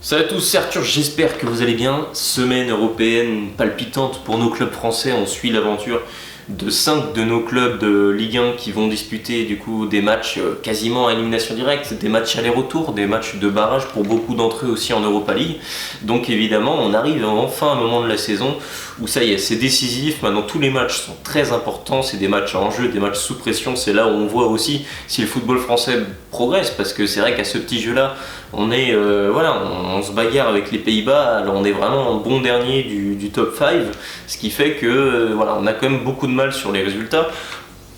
Salut à tous, c'est Arthur, j'espère que vous allez bien. Semaine européenne palpitante pour nos clubs français, on suit l'aventure de 5 de nos clubs de Ligue 1 qui vont disputer du coup des matchs quasiment à élimination directe, des matchs aller-retour, des matchs de barrage pour beaucoup d'entre eux aussi en Europa League. Donc évidemment on arrive enfin à un moment de la saison où ça y est, c'est décisif, maintenant tous les matchs sont très importants, c'est des matchs en jeu, des matchs sous pression, c'est là où on voit aussi si le football français progresse, parce que c'est vrai qu'à ce petit jeu là on est on se bagarre avec les Pays-Bas, alors on est vraiment un bon dernier du top 5, ce qui fait que on a quand même beaucoup de mal sur les résultats.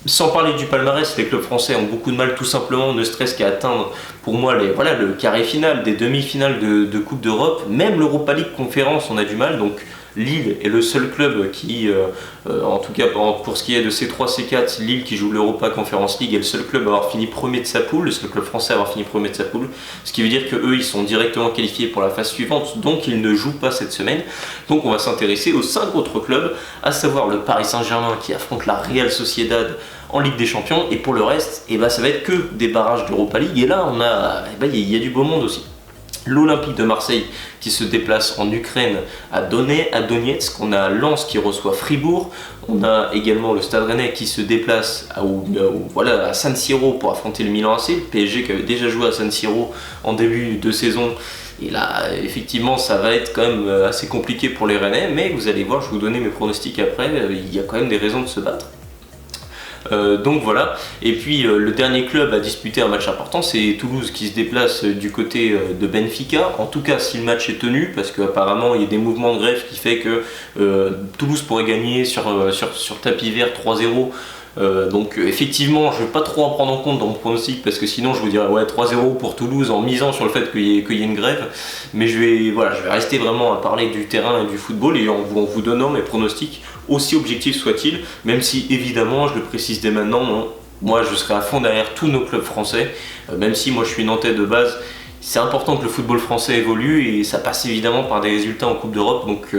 Sans parler du palmarès, les clubs français ont beaucoup de mal tout simplement, ne serait-ce qu'à atteindre pour moi le carré final, des demi-finales de Coupe d'Europe, même l'Europa League Conférence on a du mal, donc Lille est le seul club qui, en tout cas pour ce qui est de C3, C4, Lille qui joue l'Europa Conference League est le seul club à avoir fini premier de sa poule, le seul club français à avoir fini premier de sa poule, ce qui veut dire qu'eux ils sont directement qualifiés pour la phase suivante, donc ils ne jouent pas cette semaine. Donc on va s'intéresser aux 5 autres clubs, à savoir le Paris Saint-Germain qui affronte la Real Sociedad en Ligue des Champions, et pour le reste, ça va être que des barrages d'Europa League, et là il y a du beau monde aussi. L'Olympique de Marseille qui se déplace en Ukraine à Donetsk, on a Lens qui reçoit Fribourg, on a également le Stade Rennais qui se déplace à San Siro pour affronter le Milan AC, le PSG qui avait déjà joué à San Siro en début de saison. Et là, effectivement, ça va être quand même assez compliqué pour les Rennais, mais vous allez voir, je vais vous donner mes pronostics après, il y a quand même des raisons de se battre. Donc voilà, et puis le dernier club à disputer un match important, c'est Toulouse qui se déplace du côté de Benfica, en tout cas si le match est tenu, parce qu'apparemment il y a des mouvements de greffe qui fait que Toulouse pourrait gagner sur tapis vert 3-0. Donc effectivement je ne vais pas trop en prendre en compte dans mon pronostic, parce que sinon je vous dirais 3-0 pour Toulouse en misant sur le fait qu'il y ait une grève, mais je vais rester vraiment à parler du terrain et du football, et en vous donnant mes pronostics aussi objectifs soient-ils, même si évidemment je le précise dès maintenant, moi je serai à fond derrière tous nos clubs français, même si moi je suis nantais de base. C'est important que le football français évolue et ça passe évidemment par des résultats en Coupe d'Europe. Donc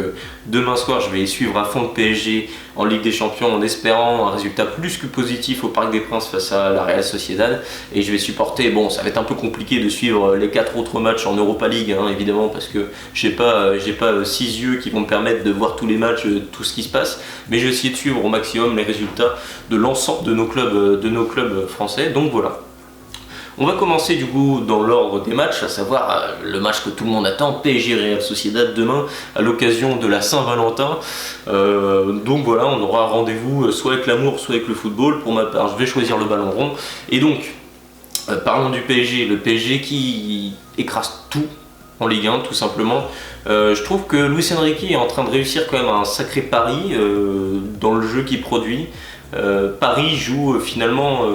demain soir, je vais suivre à fond le PSG en Ligue des Champions en espérant un résultat plus que positif au Parc des Princes face à la Real Sociedad. Et je vais supporter, ça va être un peu compliqué de suivre les 4 autres matchs en Europa League, évidemment, parce que j'ai pas 6 yeux qui vont me permettre de voir tous les matchs, tout ce qui se passe. Mais je vais essayer de suivre au maximum les résultats de l'ensemble de nos clubs français. Donc voilà. On va commencer du coup dans l'ordre des matchs, à savoir le match que tout le monde attend, PSG Real Sociedad demain à l'occasion de la Saint-Valentin. Donc voilà, on aura rendez-vous soit avec l'amour, soit avec le football. Pour ma part, je vais choisir le ballon rond. Et donc, parlons du PSG, le PSG qui écrase tout en Ligue 1 tout simplement. Je trouve que Luis Enrique est en train de réussir quand même un sacré pari dans le jeu qu'il produit. Paris joue finalement...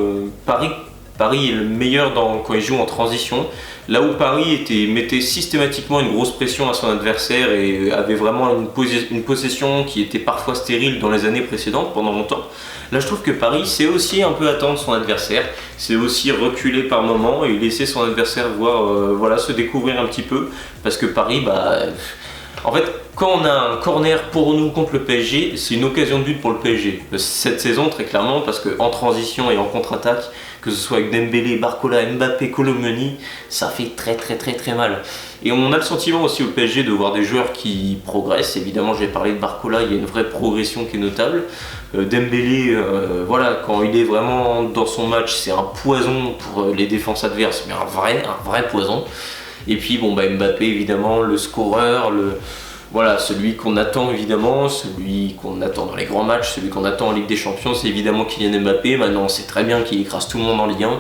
Paris est le meilleur quand il joue en transition, là où Paris mettait systématiquement une grosse pression à son adversaire et avait vraiment une possession qui était parfois stérile dans les années précédentes pendant longtemps. Là je trouve que Paris sait aussi un peu attendre son adversaire, sait aussi reculer par moments et laisser son adversaire se découvrir un petit peu, parce que Paris, en fait, quand on a un corner pour nous contre le PSG, c'est une occasion de but pour le PSG. Cette saison, très clairement, parce qu'en transition et en contre-attaque, que ce soit avec Dembélé, Barcola, Mbappé, Colomani, ça fait très très très très mal. Et on a le sentiment aussi au PSG de voir des joueurs qui progressent. Évidemment, j'ai parlé de Barcola, il y a une vraie progression qui est notable. Dembélé, quand il est vraiment dans son match, c'est un poison pour les défenses adverses, mais un vrai poison. Et puis Mbappé, évidemment, le scoreur, celui qu'on attend évidemment, celui qu'on attend dans les grands matchs, celui qu'on attend en Ligue des Champions, c'est évidemment Kylian Mbappé. Maintenant on sait très bien qu'il écrase tout le monde en Ligue 1.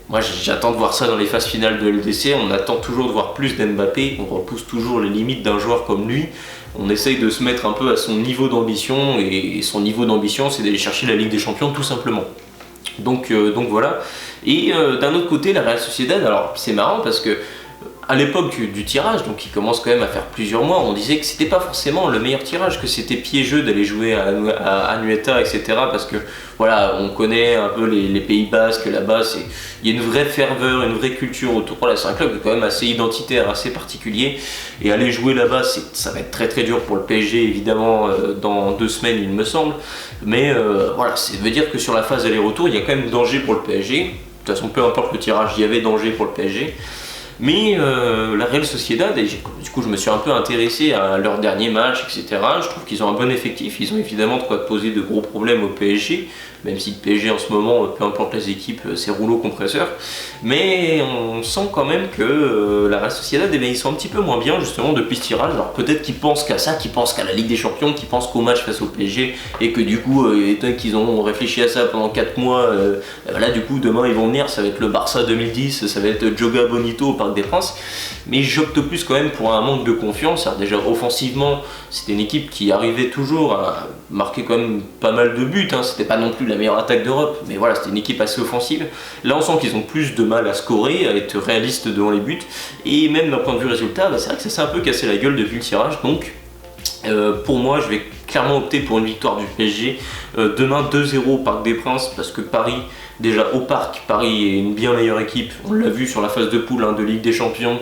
Moi j'attends de voir ça dans les phases finales de LDC, on attend toujours de voir plus d'Mbappé, on repousse toujours les limites d'un joueur comme lui. On essaye de se mettre un peu à son niveau d'ambition, et son niveau d'ambition c'est d'aller chercher la Ligue des Champions tout simplement. Donc voilà. Et d'un autre côté la Real Sociedad, alors c'est marrant parce que à l'époque du tirage, donc qui commence quand même à faire plusieurs mois, on disait que c'était pas forcément le meilleur tirage, que c'était piégeux d'aller jouer à Anoeta, etc. Parce que on connaît un peu les Pays Basques là-bas, il y a une vraie ferveur, une vraie culture autour. C'est un club quand même assez identitaire, assez particulier. Et aller jouer là-bas, ça va être très très dur pour le PSG, évidemment, dans 2 semaines, il me semble. Mais ça veut dire que sur la phase aller-retour, il y a quand même danger pour le PSG. De toute façon, peu importe le tirage, il y avait danger pour le PSG. Mais la Real Sociedad, et du coup je me suis un peu intéressé à leur dernier match, etc. Je trouve qu'ils ont un bon effectif, ils ont évidemment de quoi poser de gros problèmes au PSG, même si le PSG en ce moment, peu importe les équipes, c'est rouleau compresseur. Mais on sent quand même que la Real Sociedad, eh bien, ils sont un petit peu moins bien justement depuis ce tirage. Alors peut-être qu'ils pensent qu'à ça, qu'ils pensent qu'à la Ligue des Champions, qu'ils pensent qu'au match face au PSG, et que du coup, étant qu'ils ont réfléchi à ça pendant 4 mois, là du coup demain ils vont venir, ça va être le Barça 2010, ça va être Joga Bonito au Parc des Princes. Mais j'opte plus quand même pour un manque de confiance. Alors déjà offensivement, c'était une équipe qui arrivait toujours à marquer quand même pas mal de buts, hein. C'était pas non plus la meilleure attaque d'Europe, mais voilà, c'était une équipe assez offensive. Là on sent qu'ils ont plus de mal à scorer, à être réalistes devant les buts, et même d'un point de vue résultat, c'est vrai que ça s'est un peu cassé la gueule depuis le tirage. Donc pour moi je vais clairement opter pour une victoire du PSG demain 2-0 au Parc des Princes, parce que Paris, déjà au Parc, Paris est une bien meilleure équipe. On l'a vu sur la phase de poule, hein, de Ligue des Champions,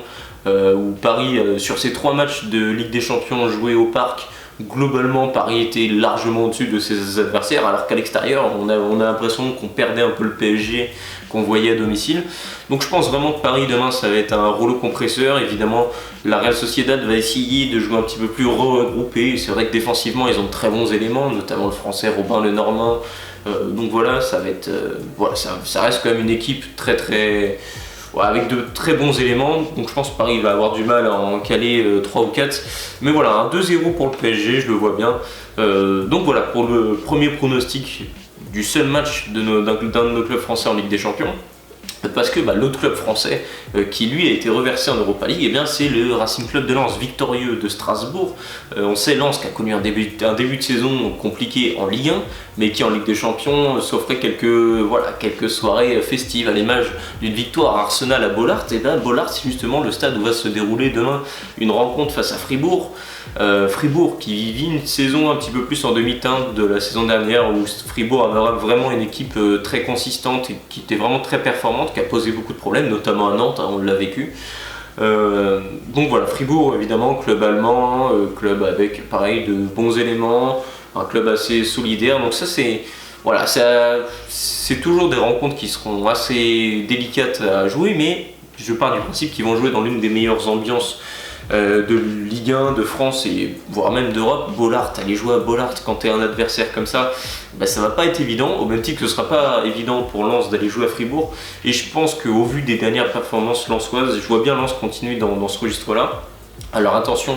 où Paris, sur ces 3 matchs de Ligue des Champions joués au Parc, globalement Paris était largement au-dessus de ses adversaires, alors qu'à l'extérieur on a l'impression qu'on perdait un peu le PSG qu'on voyait à domicile. Donc je pense vraiment que Paris demain ça va être un rouleau compresseur. Évidemment la Real Sociedad va essayer de jouer un petit peu plus regroupé. C'est vrai que défensivement ils ont de très bons éléments, notamment le français Robin Lenormand. Donc voilà, ça va être voilà, ça reste quand même une équipe très avec de très bons éléments. Donc je pense que Paris va avoir du mal à en caler 3 ou 4. Mais voilà, un 2-0 pour le PSG, je le vois bien. Donc voilà, pour le premier pronostic du seul match d'un de nos clubs français en Ligue des Champions. Parce que l'autre club français qui lui a été reversé en Europa League, eh bien, c'est le Racing Club de Lens, victorieux de Strasbourg. On sait Lens qui a connu un début de saison compliqué en Ligue 1, mais qui en Ligue des Champions s'offrait quelques soirées festives à l'image d'une victoire à Arsenal à Bollaert. Et bien Bollaert, c'est justement le stade où va se dérouler demain une rencontre face à Fribourg. Fribourg qui vit une saison un petit peu plus en demi-teinte de la saison dernière, où Fribourg avait vraiment une équipe très consistante et qui était vraiment très performante, qui a posé beaucoup de problèmes, notamment à Nantes, hein, on l'a vécu. Donc voilà, Fribourg évidemment, club allemand, club avec pareil de bons éléments, un club assez solidaire. Donc ça c'est toujours des rencontres qui seront assez délicates à jouer, mais je pars du principe qu'ils vont jouer dans l'une des meilleures ambiances de Ligue 1, de France et voire même d'Europe. Bollaert, aller jouer à Bollaert quand tu es un adversaire comme ça, ça va pas être évident, au même titre que ce sera pas évident pour Lens d'aller jouer à Fribourg. Et je pense qu'au vu des dernières performances lensoises, je vois bien Lens continuer dans ce registre là. Alors attention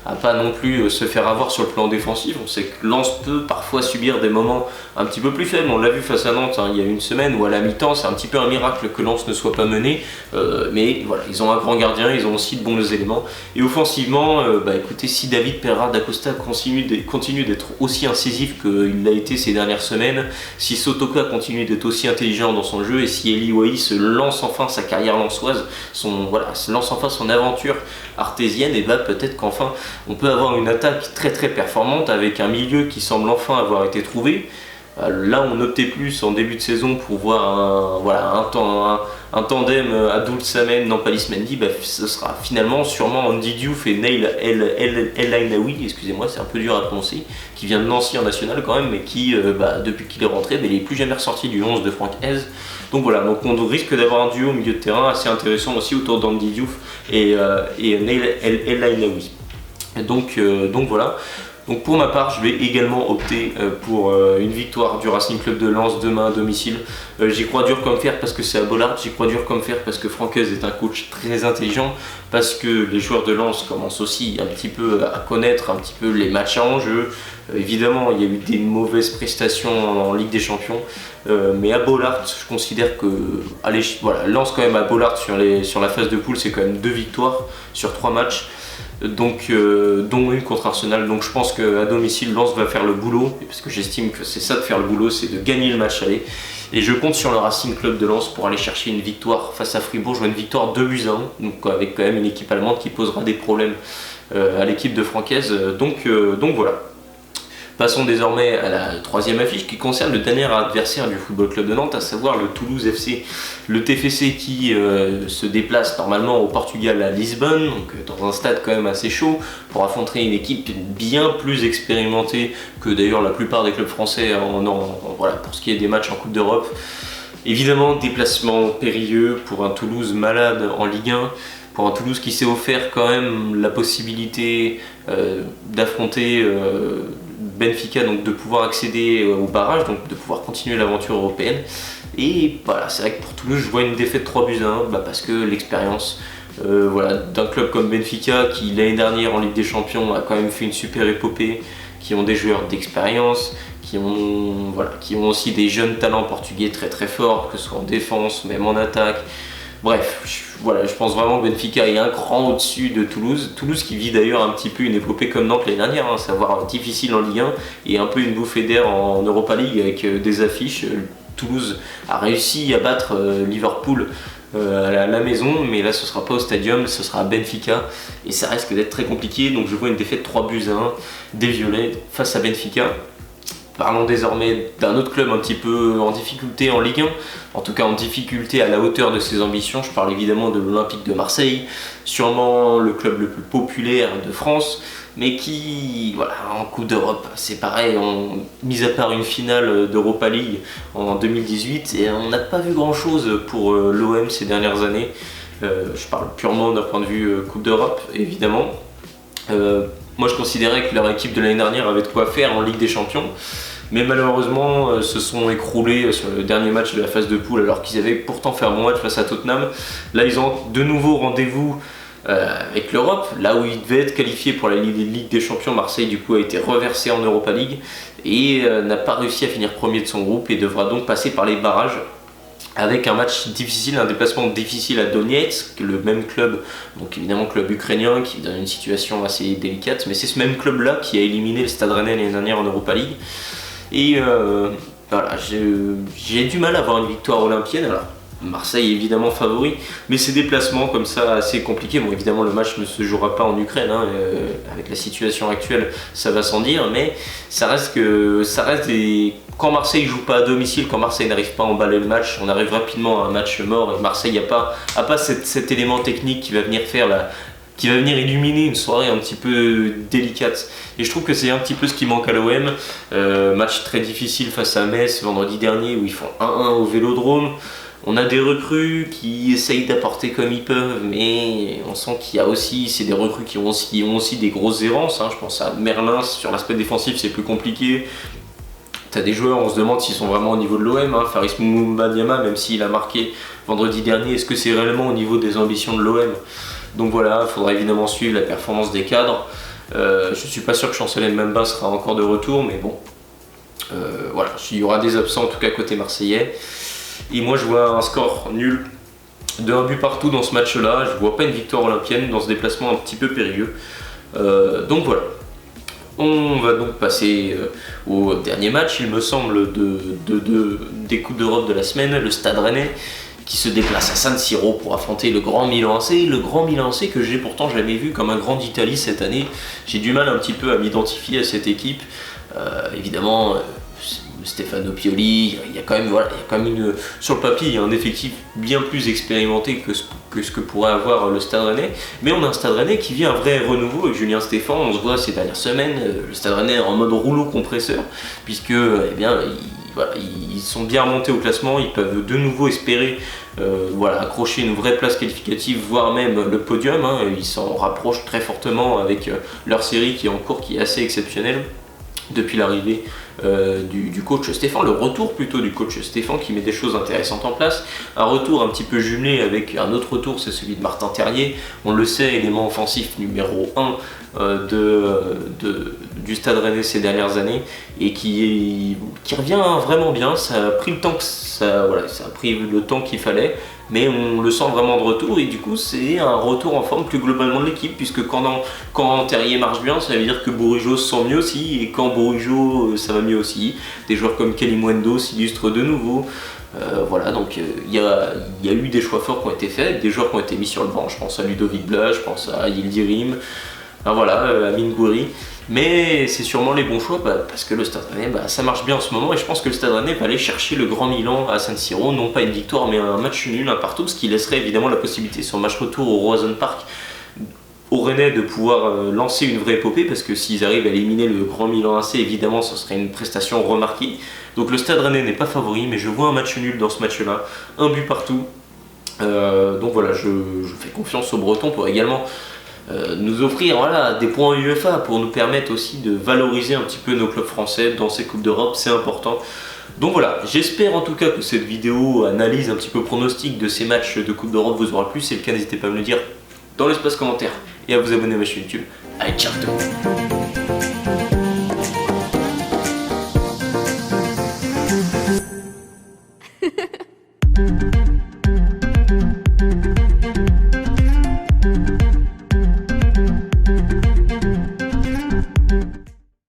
à pas non plus se faire avoir sur le plan défensif. On sait que Lens peut parfois subir des moments un petit peu plus faibles. On l'a vu face à Nantes, hein, il y a une semaine où à la mi-temps c'est un petit peu un miracle que Lens ne soit pas mené, mais voilà, ils ont un grand gardien, ils ont aussi de bons éléments. Et offensivement, écoutez, si David Pereira da Costa continue d'être aussi incisif qu'il l'a été ces dernières semaines, si Sotoka continue d'être aussi intelligent dans son jeu, et si Eli Wahi se lance enfin sa carrière lensoise, se lance enfin son aventure artésienne, et peut-être qu'enfin on peut avoir une attaque très performante avec un milieu qui semble enfin avoir été trouvé. Là on optait plus en début de saison pour voir un tandem Abdul Samen, Nampalys Mendy. Ce sera finalement sûrement Andy Diouf et Nail El Ainaoui, excusez-moi, c'est un peu dur à prononcer, qui vient de Nancy en national quand même, mais qui depuis qu'il est rentré, il n'est plus jamais ressorti du 11 de Franck Hez. Donc voilà, donc on risque d'avoir un duo au milieu de terrain assez intéressant aussi autour d'Andy Diouf et Nail El Ainaoui. Donc voilà. Donc pour ma part, je vais également opter pour une victoire du Racing Club de Lens demain à domicile. J'y crois dur comme fer parce que c'est à Bollaert, j'y crois dur comme fer parce que Franck Hez est un coach très intelligent, parce que les joueurs de Lens commencent aussi un petit peu à connaître un petit peu les matchs à enjeu. Évidemment, il y a eu des mauvaises prestations en Ligue des Champions, mais à Bollaert, je considère que Lens quand même à Bollaert sur la phase de poule, c'est quand même 2 victoires sur 3 matchs. Donc, dont une contre Arsenal. Donc je pense qu'à domicile, Lens va faire le boulot, parce que j'estime que c'est ça de faire le boulot, c'est de gagner le match aller. Et je compte sur le Racing Club de Lens pour aller chercher une victoire face à Fribourg. Je vois une victoire 2-1, donc avec quand même une équipe allemande qui posera des problèmes à l'équipe de Franck Hez. Donc voilà. Passons désormais à la troisième affiche qui concerne le dernier adversaire du Football Club de Nantes, à savoir le Toulouse FC. Le TFC qui se déplace normalement au Portugal à Lisbonne, donc dans un stade quand même assez chaud, pour affronter une équipe bien plus expérimentée que d'ailleurs la plupart des clubs français pour ce qui est des matchs en Coupe d'Europe. Évidemment, déplacement périlleux pour un Toulouse malade en Ligue 1. pour un Toulouse qui s'est offert quand même la possibilité d'affronter Benfica, donc de pouvoir accéder au barrage, donc de pouvoir continuer l'aventure européenne. Et voilà, c'est vrai que pour Toulouse, je vois une défaite 3-1, parce que l'expérience d'un club comme Benfica qui l'année dernière en Ligue des Champions a quand même fait une super épopée, qui ont des joueurs d'expérience, qui ont aussi des jeunes talents portugais très très forts, que ce soit en défense, même en attaque. Bref, je pense vraiment que Benfica est un cran au-dessus de Toulouse. Toulouse qui vit d'ailleurs un petit peu une épopée comme Nantes l'année dernière, savoir difficile en Ligue 1 et un peu une bouffée d'air en Europa League avec des affiches. Toulouse a réussi à battre Liverpool à la maison, mais là ce sera pas au Stadium, ce sera à Benfica et ça risque d'être très compliqué. Donc je vois une défaite 3-1 des Violets face à Benfica. Parlons désormais d'un autre club un petit peu en difficulté en Ligue 1, en tout cas en difficulté à la hauteur de ses ambitions. Je parle évidemment de l'Olympique de Marseille, sûrement le club le plus populaire de France, mais qui, en Coupe d'Europe, c'est pareil, mis à part une finale d'Europa League en 2018, et on n'a pas vu grand chose pour l'OM ces dernières années. Je parle purement d'un point de vue Coupe d'Europe, évidemment. Moi je considérais que leur équipe de l'année dernière avait de quoi faire en Ligue des Champions, mais malheureusement se sont écroulés sur le dernier match de la phase de poule alors qu'ils avaient pourtant fait un bon match face à Tottenham. Là ils ont de nouveau rendez-vous avec l'Europe, là où ils devaient être qualifiés pour la Ligue des Champions. Marseille du coup a été reversé en Europa League et n'a pas réussi à finir premier de son groupe et devra donc passer par les barrages, avec un match difficile, un déplacement difficile à Donetsk, le même club, donc évidemment club ukrainien qui est dans une situation assez délicate, mais c'est ce même club là qui a éliminé le Stade Rennais l'année dernière en Europa League. Et j'ai du mal à avoir une victoire olympienne. Alors Marseille est évidemment favori, mais ces déplacements comme ça assez compliqués. Bon, évidemment le match ne se jouera pas en Ukraine, avec la situation actuelle ça va sans dire, mais ça reste des... Quand Marseille joue pas à domicile, quand Marseille n'arrive pas à emballer le match, on arrive rapidement à un match mort, et Marseille n'a pas cet élément technique qui va venir illuminer une soirée un petit peu délicate. Et je trouve que c'est un petit peu ce qui manque à l'OM. Match très difficile face à Metz vendredi dernier où ils font 1-1 au Vélodrome. On a des recrues qui essayent d'apporter comme ils peuvent, mais on sent qu'il y a aussi, c'est des recrues qui ont aussi des grosses errances. Je pense à Merlin, sur l'aspect défensif c'est plus compliqué. T'as des joueurs, on se demande s'ils sont vraiment au niveau de l'OM. Faris Mbanyama, même s'il a marqué vendredi dernier, est-ce que c'est réellement au niveau des ambitions de l'OM? Donc voilà, il faudra évidemment suivre la performance des cadres. Je suis pas sûr que Chancel Mbemba sera encore de retour, mais bon. Il y aura des absents en tout cas côté marseillais. Et moi je vois un score nul de 1 but partout dans ce match-là. Je vois pas une victoire olympienne dans ce déplacement un petit peu périlleux. Donc voilà. On va donc passer au dernier match, il me semble, des Coupes d'Europe de la semaine, le Stade Rennais qui se déplace à San Siro pour affronter le Grand Milan AC. Le Grand Milan AC que j'ai pourtant jamais vu comme un grand d'Italie cette année. J'ai du mal un petit peu à m'identifier à cette équipe. Évidemment, Stefano Pioli, il y a quand même sur le papier, il y a un effectif bien plus expérimenté que ce que pourrait avoir le Stade Rennais, mais on a un Stade Rennais qui vit un vrai renouveau avec Julien Stéphan. On se voit ces dernières semaines, le Stade Rennais est en mode rouleau compresseur, puisque ils sont bien remontés au classement, ils peuvent de nouveau espérer accrocher une vraie place qualificative, voire même le podium. Ils s'en rapprochent très fortement avec leur série qui est en cours, qui est assez exceptionnelle depuis l'arrivée du coach Stéphan, le retour plutôt du coach Stéphan qui met des choses intéressantes en place. Un retour un petit peu jumelé avec un autre retour, c'est celui de Martin Terrier. On le sait, élément offensif numéro 1 du Stade Rennais ces dernières années et qui revient vraiment bien. Ça a pris le temps qu'il fallait, mais on le sent vraiment de retour et du coup c'est un retour en forme plus globalement de l'équipe, puisque quand Terrier marche bien, ça veut dire que Bourigeaud se sent mieux aussi, et quand Bourigeaud ça va mieux aussi. Des joueurs comme Kalimundo s'illustrent de nouveau. Donc il y a eu des choix forts qui ont été faits, des joueurs qui ont été mis sur le banc. Je pense à Ludovic Blas, je pense à Yildirim, Amine Gouiri. Mais c'est sûrement les bons choix parce que le Stade Rennais, ça marche bien en ce moment, et je pense que le Stade Rennais va aller chercher le Grand Milan à San Siro, non pas une victoire mais un match nul, un partout, ce qui laisserait évidemment la possibilité sur le match retour au Roazhon Park aux Rennais de pouvoir lancer une vraie épopée, parce que s'ils arrivent à éliminer le Grand Milan AC, évidemment ce serait une prestation remarquée. Donc le Stade Rennais n'est pas favori, mais je vois un match nul dans ce match-là, un but partout. Donc voilà, je fais confiance aux Bretons pour également nous offrir des points UEFA pour nous permettre aussi de valoriser un petit peu nos clubs français dans ces Coupes d'Europe, c'est important. Donc voilà, j'espère en tout cas que cette vidéo analyse un petit peu pronostic de ces matchs de Coupe d'Europe vous aura plu. Si c'est le cas, n'hésitez pas à me le dire dans l'espace commentaire et à vous abonner à ma chaîne YouTube. Allez, ciao tout le monde.